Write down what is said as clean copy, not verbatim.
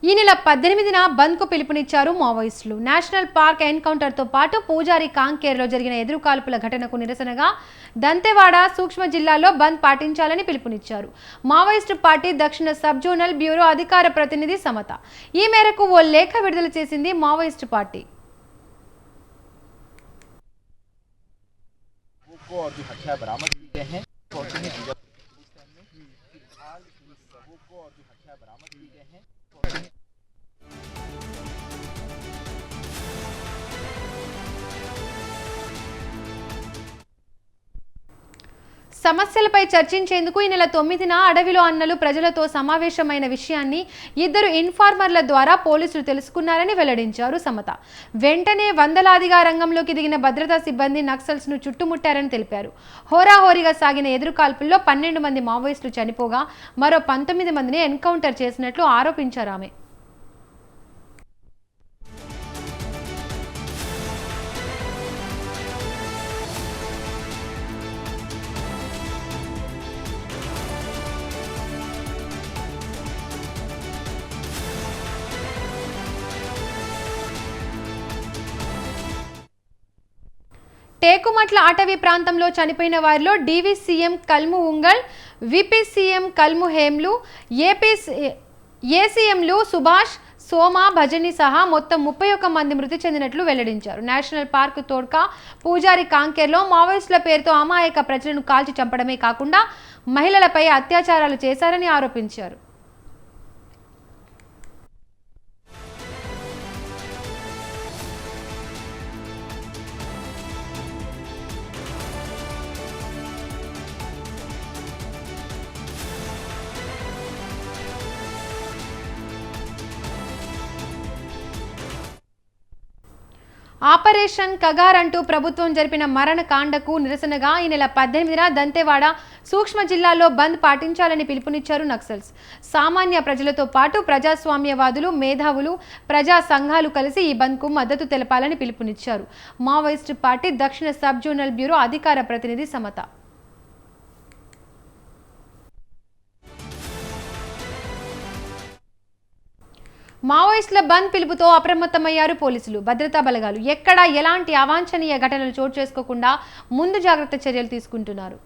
ఈ నెల 18న బంద్కు పిలుపునిచ్చారు మావోయిస్టులు. నేషనల్ పార్క్ ఎన్కౌంటర్తో పాటు పూజారి కాంకేర్లో జరిగిన ఎదురుకాల్పుల ఘటనకు నిరసనగా దంతెవాడ సూక్ష్మ జిల్లాలో బంద్ పాటించాలని పిలుపునిచ్చారు. మావోయిస్టు పార్టీ దక్షిణ సబ్ జోనల్ బ్యూరో అధికార ప్రతినిధి సమత ఈ మేరకు ఓ లేఖ విడుదల చేసింది. మావోయిస్టు పార్టీ సమస్యలపై చర్చించేందుకు ఈ నెల 9న అడవిలో అన్నలు ప్రజలతో సమావేశమైన విషయాన్ని ఇద్దరు ఇన్ఫార్మర్ల ద్వారా పోలీసులు తెలుసుకున్నారని వెల్లడించారు సమత. వెంటనే వందలాదిగా రంగంలోకి దిగిన భద్రతా సిబ్బంది నక్సల్స్ ను చుట్టుముట్టారని తెలిపారు. హోరాహోరీగా సాగిన ఎదురుకాల్పుల్లో 12 మంది మావోయిస్టులు చనిపోగా మరో 19 మందిని ఎన్కౌంటర్ చేసినట్లు ఆరోపించారు ఆమె. టేకుమట్ల అటవీ ప్రాంతంలో చనిపోయిన వారిలో డివిసిఎం కల్ము ఉంగల్, విపిసిఎం కల్ము హేమ్లు, ఏసీఎంలు సుభాష్, సోమ, భజని సహా మొత్తం 31 మంది మృతి చెందినట్లు వెల్లడించారు. నేషనల్ పార్క్ తోడ్కా పూజారి కాంకేర్లో మావోయిస్టుల పేరుతో అమాయక ప్రజలను కాల్చి చంపడమే కాకుండా మహిళలపై అత్యాచారాలు చేశారని ఆరోపించారు. ఆపరేషన్ కగార్ అంటూ ప్రభుత్వం జరిపిన మరణకాండకు నిరసనగా ఈ నెల 18న దంతెవాడ సూక్ష్మ జిల్లాలో బంద్ పాటించాలని పిలుపునిచ్చారు నక్సల్స్. సామాన్య ప్రజలతో పాటు ప్రజాస్వామ్యవాదులు, మేధావులు, ప్రజా సంఘాలు కలిసి ఈ బంద్కు మద్దతు తెలపాలని పిలుపునిచ్చారు. మావోయిస్టు పార్టీ దక్షిణ సబ్ జోనల్ బ్యూరో అధికార ప్రతినిధి సమత మావోయిస్టుల బంద్ పిలుపుతో అప్రమత్తమయ్యారు పోలీసులు, భద్రతా బలగాలు. ఎక్కడా ఎలాంటి అవాంఛనీయ ఘటనలు చోటు చేసుకోకుండా ముందు జాగ్రత్త చర్యలు తీసుకుంటున్నారు.